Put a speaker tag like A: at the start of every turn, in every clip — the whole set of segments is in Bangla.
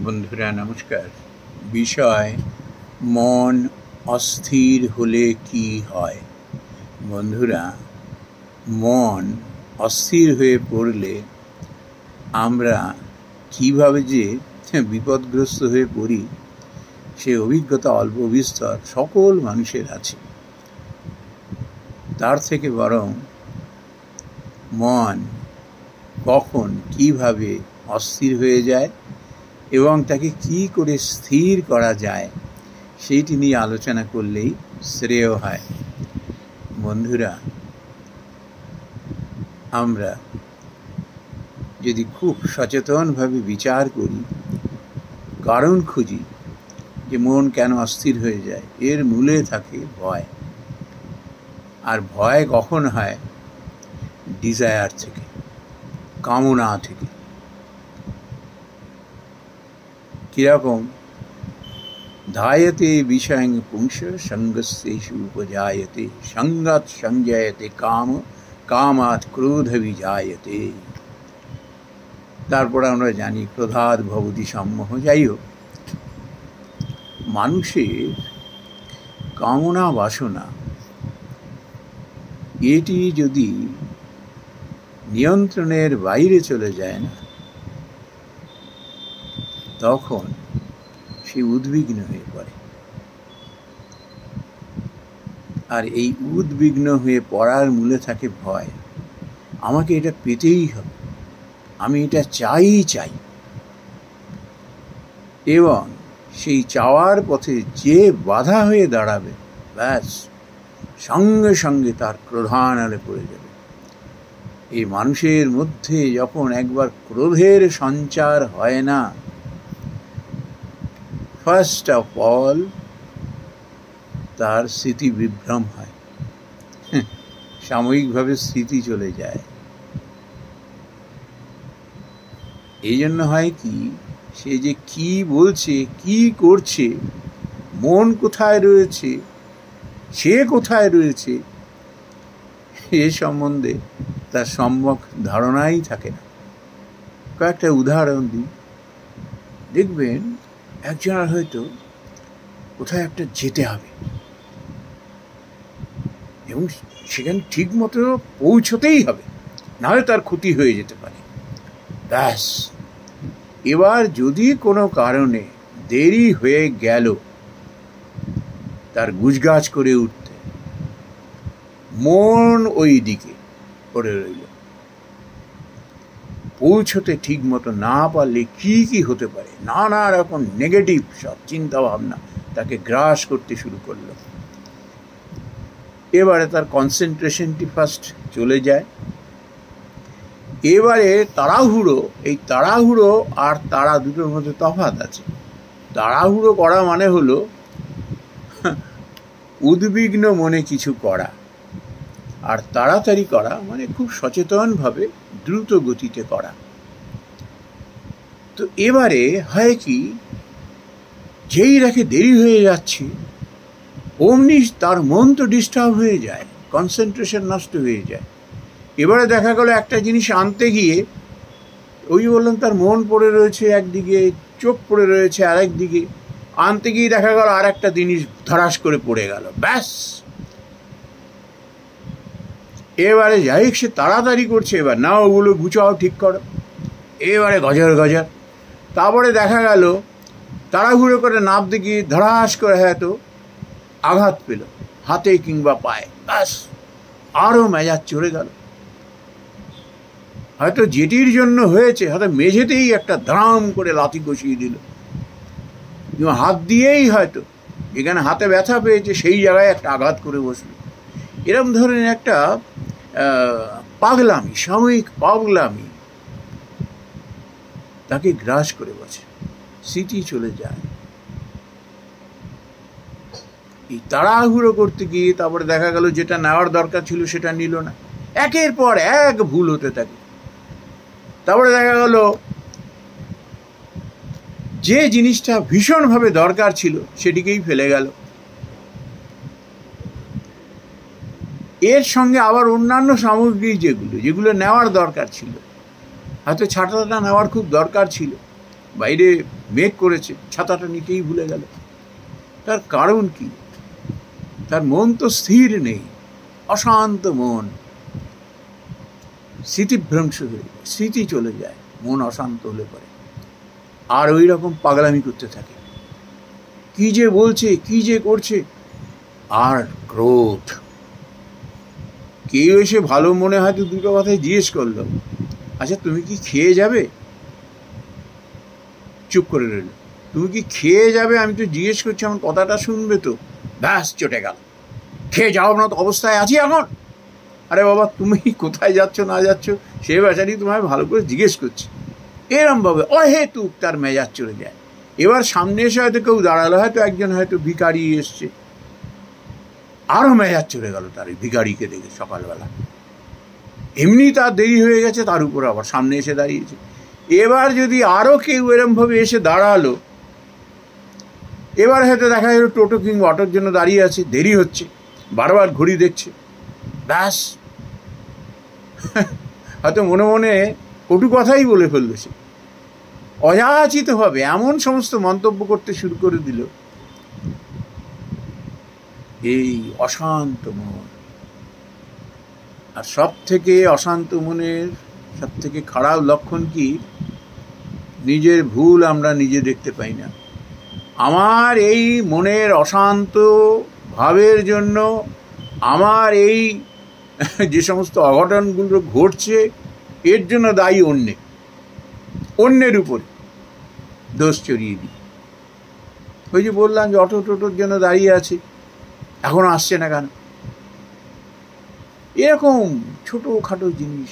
A: বন্ধুরা নমস্কার। বিষয় মন অস্থির হলে কি হয়। বন্ধুরা, মন অস্থির হয়ে পড়লে আমরা কিভাবে যে বিপদগ্রস্ত হয়ে পড়ি সে অভিজ্ঞতা অল্প বিস্তর সকল মানুষের আছে। তার থেকে বরং মন কখন কিভাবে অস্থির হয়ে যায় এবং তাকে কি করে স্থির করা যায় সেইটি নিয়ে আলোচনা করলেই শ্রেয় হয়। বন্ধুরা, আমরা যদি খুব সচেতনভাবে বিচার করি, কারণ খুঁজি যে মন কেন অস্থির হয়ে যায়, এর মূলে থাকে ভয়। আর ভয় কখন হয়? ডিজায়ার থেকে, কামনা থেকে। কিরকম? ধায়তে বিষয়ং পুংস সঙ্গস্যেষু উপজায়তে সঙ্গাৎ সংজায়তে কাম কামাৎ ক্রোধ বিজায়তে। তারপর আমরা জানি ক্রোধাৎ ভবতি সম্মোহ। যাই হোক, মানুষের কামনা বাসনা এটি যদি নিয়ন্ত্রণের বাইরে চলে যায় না, তখন সে উদ্বিগ্ন হয়ে পড়ে। আর এই উদ্বিগ্ন হয়ে পড়ার মূলে থাকে ভয়। আমাকে এটা পেতেই হবে, আমি এটা চাই। এবং সেই চাওয়ার পথে যে বাধা হয়ে দাঁড়াবে, ব্যাস সঙ্গে সঙ্গে তার ক্রোধানলে পড়ে যাবে। এই মানুষের মধ্যে যখন একবার ক্রোধের সঞ্চার হয় না, ফার্স্ট অফ অল তার স্মৃতি বিভ্রম হয়, সাময়িকভাবে স্মৃতি চলে যায়। এই জন্য হয় কি, সে যে কি বলছে, কি করছে, মন কোথায় রয়েছে, সে কোথায় রয়েছে, এ সম্বন্ধে তার সম্যক ধারণাই থাকে না। কয়েকটা উদাহরণ দিই। দেখবেন একজনের হয়তো কোথায় একটা যেতে হবে এবং সেখানে ঠিক মতো পৌঁছতেই হবে, নাহলে তার ক্ষতি হয়ে যেতে পারে। ব্যাস, এবার যদি কোনো কারণে দেরি হয়ে গেল তার গুজগাছ করে উঠতে, মন ওই দিকে পড়ে রইল। পৌঁছতে ঠিক মতো না পারলে কি হতে পারে, নানা রকম নেগেটিভ সব চিন্তা ভাবনা তাকে গ্রাস করতে শুরু করলো। এবারে তার কনসেন্ট্রেশনটি ফার্স্ট চলে যায়। এবারে তাড়াহুড়ো, এই তাড়াহুড়ো আর তাড়া দুটোর মধ্যে তফাৎ আছে। তাড়াহুড়ো করা মানে হলো উদ্বিগ্ন মনে কিছু করা, আর তাড়াতাড়ি করা মানে খুব সচেতনভাবে দ্রুত গতিতে করা। তো এবারে হয় কি, যেই দেখে দেরি হয়ে যাচ্ছে, অমনি তার মন তো ডিস্টার্ব হয়ে যায়, কনসেন্ট্রেশন নষ্ট হয়ে যায়। এবারে দেখা গেল একটা জিনিস আনতে গিয়ে, ওই বললাম তার মন পড়ে রয়েছে একদিকে, চোখ পড়ে রয়েছে আরেক দিকে, আনতে গিয়ে দেখা গেল আর একটা জিনিস ধরাস করে পড়ে গেল। ব্যাস, এবারে যাই সে তাড়াতাড়ি করছে, এবার না ওগুলো গুছাও, ঠিক করো, এবারে গজর। তারপরে দেখা গেল তাড়াহুড়ো করে নামতে গিয়ে ধরাস করে হয়তো আঘাত পেল হাতে কিংবা পায়ে। ব্যাস, আরো মেজাজ চড়ে গেল। হয়তো যেটির জন্য হয়েছে, হয়তো মেঝেতেই একটা ধাম করে লাথি কষিয়ে দিল, হাত দিয়েই হয়তো যেখানে হাতে ব্যথা পেয়েছে সেই জায়গায় একটা আঘাত করে বসলো। এরকম ধরনের একটা পাগলামি, সাময়িক পাগলামি তাকে গ্রাস করে বসে, স্মৃতি চলে যায়। এই তাড়াহুড়ো করতে গিয়ে তারপরে দেখা গেল যেটা নেওয়ার দরকার ছিল সেটা নিল না, একের পর এক ভুল হতে থাকে। তারপরে দেখা গেল যে জিনিসটা ভীষণভাবে দরকার ছিল সেটিকেই ফেলে গেল। এর সঙ্গে আবার অন্যান্য সামগ্রী যেগুলো নেওয়ার দরকার ছিল, হয়তো ছাতাটা নেওয়ার খুব দরকার ছিল, বাইরে মেঘ করেছে, ছাতাটা নিতেই ভুলে গেল। তার কারণ কি? তার মন তো স্থির নেই, অশান্ত মন, স্মৃতিভ্রংশ হয়ে যায়, স্মৃতি চলে যায় মন অশান্ত হলে পরে, আর ওই রকম পাগলামি করতে থাকে, কি যে বলছে, কি যে করছে। আর ক্রোধ, কেউ এসে ভালো মনে হয়তো দুটো কথায় জিজ্ঞেস করলো, আচ্ছা তুমি কি খেয়ে যাবে? চুপ করে রইল। তুমি কি খেয়ে যাবে? আমি তো জিজ্ঞেস করছি, আমার কথাটা শুনবে তো। ব্যাস, চটে গেল। খেয়ে যাও না তো অবস্থায় আছি এখন। আরে বাবা, তুমি কোথায় যাচ্ছ না যাচ্ছ সে বেচারি তোমায় ভালো করে জিজ্ঞেস করছে। এরমভাবে অহেতুক তার মেজাজ চলে যায়। এবার সামনে এসে হয়তো কেউ দাঁড়ালো, হয়তো একজন হয়তো ভিখারি এসছে, আরও মেজাজ চলে গেল তার, ভিখারিকে দেখে সকালবেলা। এমনি তার দেরি হয়ে গেছে, তার উপর আবার সামনে এসে দাঁড়িয়েছে। এবার যদি আরও কেউ এরমভাবে এসে দাঁড়ালো, এবার হয়তো দেখা গেল টোটো কিংবা অটোর জন্য দাঁড়িয়ে আছে, দেরি হচ্ছে, বারবার ঘড়ি দেখছে। ব্যাস, হয়তো মনে মনে কটু কথাই বলে ফেলল সে, অযাচিতভাবে এমন সমস্ত মন্তব্য করতে শুরু করে দিল। এই অশান্ত মন। আর সব থেকে অশান্ত মনের সব থেকে খারাপ লক্ষণ কি? নিজের ভুল আমরা নিজে দেখতে পাই না। আমার এই মনের অশান্ত ভাবের জন্য আমার এই যে সমস্ত অঘটনগুলো ঘটছে, এর জন্য দায়ী অন্যের উপর দোষ চড়িয়ে দিই। ওই যে বললাম যে অটো টোটোর জন্য দাঁড়িয়ে আছে, এখন আসছে না কেন? এরকম ছোটোখাটো জিনিস,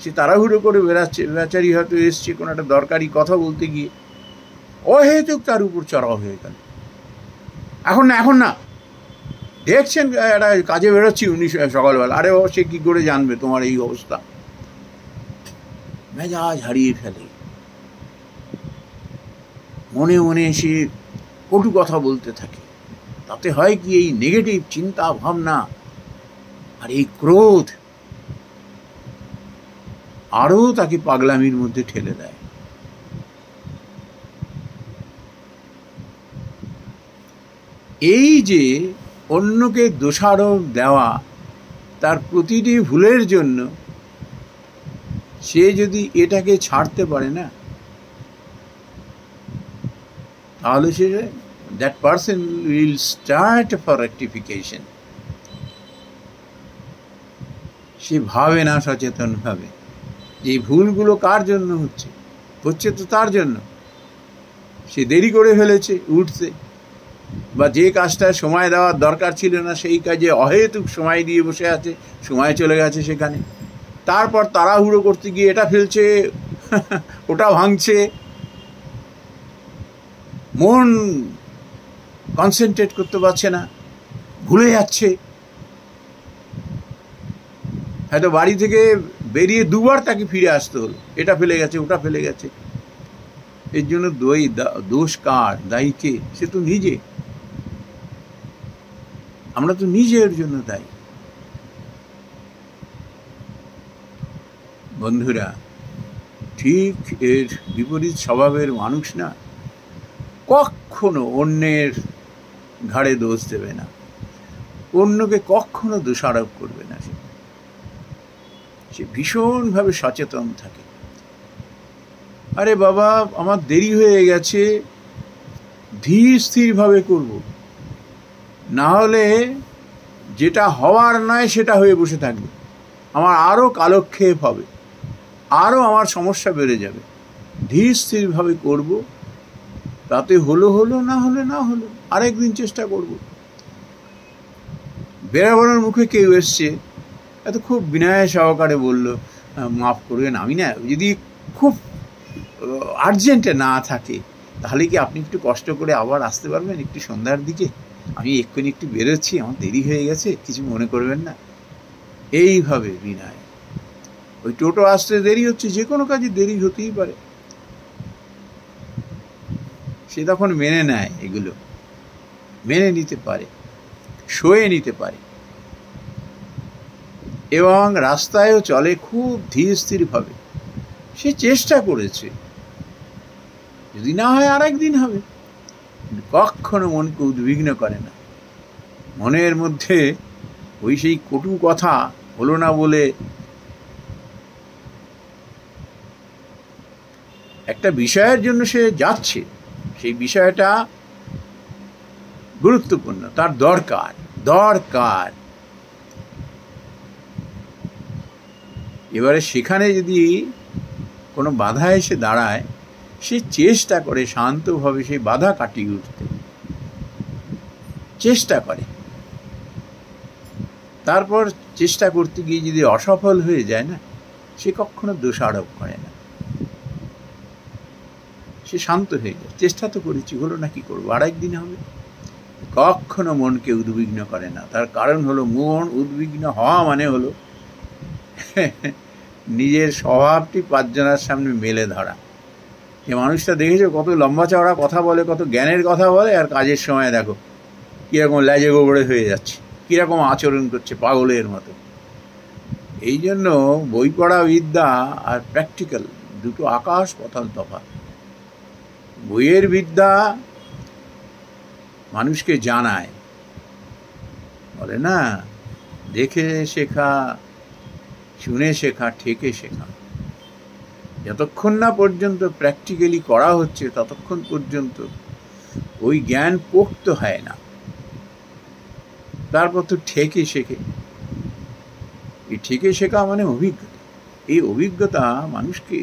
A: সে তাড়াহুড়ো করে বেড়াচ্ছে, বেচারি হয়তো এসছে কোনো একটা দরকারি কথা বলতে গিয়ে, অহেতুক তার উপর চড়াও হয়ে গেল। এখন না দেখছেন একটা কাজে বেরোচ্ছি উনি সকালবেলা, আরে ও সে কি করে জানবে তোমার এই অবস্থা? মেজাজ হারিয়ে ফেলে, মনে মনে সে কটু কথা বলতে থাকে। তাতে হয় কি, এই নেগেটিভ চিন্তা ভাবনা আর এই ক্রোধ আরও তাকে পাগলামির মধ্যে ঠেলে দেয়। এই যে অন্যকে দোষারোপ দেওয়া, তার প্রতিটি ভুলের জন্য সে যদি এটাকে ছাড়তে পারে না, তাহলে সে that person will start for rectification. সে ভাবে না সচেতনভাবে যে ভুলগুলো কার জন্য হচ্ছে তো তার জন্য। সে দেরি করে ফেলেছে উঠতে, বা যে কাজটা সময় দেওয়ার দরকার ছিল না সেই কাজে অহেতুক সময় দিয়ে বসে আছে, সময় চলে গেছে সেখানে। তারপর তাড়াহুড়ো করতে গিয়ে এটা ফেলছে, ওটা ভাঙছে, মন কনসেন্ট্রেট করতে পারছে না, ভুলে যাচ্ছে। হয়তো বাড়ি থেকে বেরিয়ে দুবার তাকে ফিরে আসতে হলো, এটা ফেলে গেছে, ওটা ফেলে গেছে। এর জন্য দোষ কার, দায়ী কে? সে তো নিজে। আমরা তো নিজের জন্য দায়ী। বন্ধুরা, ঠিক এর বিপরীত স্বভাবের মানুষ না কখনো অন্যের ঘাড়ে দোষ দেবে না, অন্যকে কখনো দোষারোপ করবে না। সে ভীষণভাবে সচেতন থাকে। আরে বাবা, আমার দেরি হয়ে গেছে, ধীর স্থিরভাবে করব, না হলে যেটা হওয়ার নয় সেটা হয়ে বসে থাকবে, আমার আরও কালক্ষেপ হবে, আরও আমার সমস্যা বেড়ে যাবে। ধীর স্থিরভাবে করব, তাতে হলো না হলে না হলো, আরেকদিন চেষ্টা করব। বেড়াবার মুখে কেউ এসছে, এত খুব বিনয় সহকারে বলল, মাফ করবেন, আমি না যদি খুব আর্জেন্টে না থাকে তাহলে কি আপনি একটু কষ্ট করে আবার আসতে পারবেন একটু সন্ধ্যার দিকে? আমি এক্ষুনি একটু বেরোচ্ছি, আমার দেরি হয়ে গেছে, কিছু মনে করবেন না। এইভাবে বিনয়। ওই টোটো আসতে দেরি হচ্ছে, যে কোনো কাজে দেরি হতেই পারে, সে তখন মেনে নেয়, এগুলো মেনে নিতে পারে, সয়ে নিতে পারে, এবং রাস্তায়ও চলে খুব ধীর স্থিরভাবে। সে চেষ্টা করেছে, যদি না হয় আর একদিন হবে। কখনো মনকে উদ্বিগ্ন করে না। মনের মধ্যে ওই সেই কটু কথা হলো না বলে একটা বিষয়ের জন্য সে যাচ্ছে, সেই বিষয়টা গুরুত্বপূর্ণ, তার দরকার দরকার। এবারে সেখানে যদি কোনো বাধা এসে দাঁড়ায়, সে চেষ্টা করে শান্তভাবে সেই বাধা কাটিয়ে উঠতে চেষ্টা করে। তারপর চেষ্টা করতে গিয়ে যদি অসফল হয়ে যায় না, সে কখনো দোষারোপ করে না, সে শান্ত হয়ে যায়। চেষ্টা তো করেছি, হলো না, কি করবো, আর একদিন হবে। কখনো মনকে উদ্বিগ্ন করে না। তার কারণ হলো, মন উদ্বিগ্ন হওয়া মানে হলো নিজের স্বভাবটি পাঁচজনের সামনে মেলে ধরা। যে মানুষটা দেখেছো কত লম্বা চওড়া কথা বলে, কত জ্ঞানের কথা বলে, আর কাজের সময় দেখো কীরকম ল্যাজে গোবরে হয়ে যাচ্ছে, কীরকম আচরণ করছে পাগলের মতো। এই জন্য বই পড়া বিদ্যা আর প্র্যাকটিক্যাল দুটো আকাশ পাতাল তফাৎ। বইয়ের বিদ্যা মানুষকে জানায়, বলে না, দেখে শেখা, শুনে শেখা, ঠেকে শেখা। যতক্ষণ না পর্যন্ত প্র্যাকটিক্যালি করা হচ্ছে, ততক্ষণ পর্যন্ত ওই জ্ঞান পোক্ত হয় না। তারপর তো ঠেকে শেখে। এই ঠেকে শেখা মানে অভিজ্ঞতা। এই অভিজ্ঞতা মানুষকে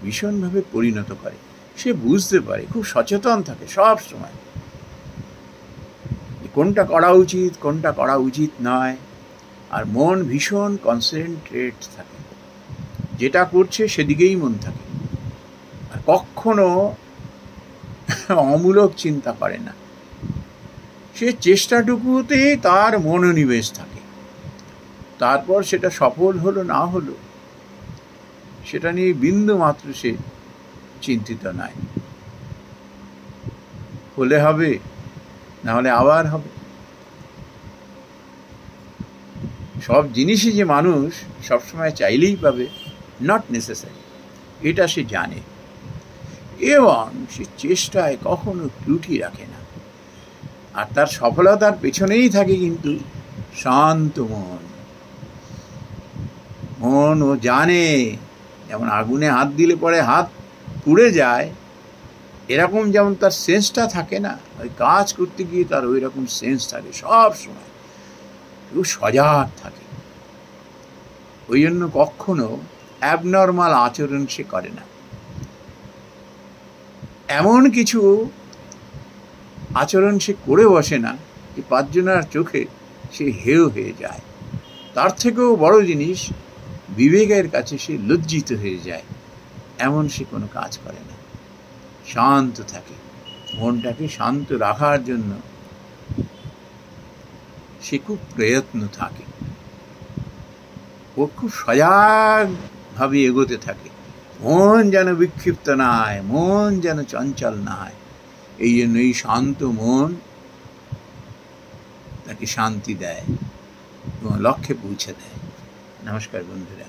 A: ভীষণভাবে পরিণত করে। সে বুঝতে পারে, খুব সচেতন থাকে সব সময়, কোনটা করা উচিত, কোনটা করা উচিত নয়। আর মন ভীষণ কনসেন্ট্রেট থাকে, যেটা করছে সেদিকেই মন থাকে, আর কখনো অমূলক চিন্তা করে না। সে চেষ্টাটুকুতে তার মনোনিবেশ থাকে। তারপর সেটা সফল হলো না হলো, সেটা নিয়ে বিন্দু মাত্র সে চিন্তিত নয়। হলে হবে, না হলে আবার হবে। সব জিনিসই যে মানুষ সবসময় চাইলেই পাবে, নট নেসেসারি, এটা সে জানে। এবং সে চেষ্টায় কখনো ত্রুটি রাখে না। আর তার সফলতার পেছনেই থাকে কিন্তু শান্ত মন। মন ও জানে, যেমন আগুনে হাত দিলে পরে হাত পুড়ে যায়, এরকম যেমন তার সেন্সটা থাকে না, ওই কাজ করতে গিয়ে তার ওই রকম সেন্স থাকে সব সময়, খুব সজাগ থাকে। ওই জন্য কখনো অ্যাবনর্মাল আচরণ সে করে না। এমন কিছু আচরণ সে করে বসে না যে পাঁচজনের চোখে সে হেয় হয়ে যায়। তার থেকেও বড় জিনিস, বিবেকের কাছে সে লজ্জিত হয়ে যায়। এমন সে কোনো কাজ করে না, শান্ত থাকে। মনটাকে শান্ত রাখার জন্য সে খুব প্রয়ত্ন থাকে। ও খুব সজাগভাবে এগোতে থাকে, মন যেন বিক্ষিপ্ত না হয়, মন যেন চঞ্চল না হয়। এই জন্য এই শান্ত মন তাকে শান্তি দেয় এবং লক্ষ্যে পৌঁছে দেয়। নমস্কার বন্ধুরা।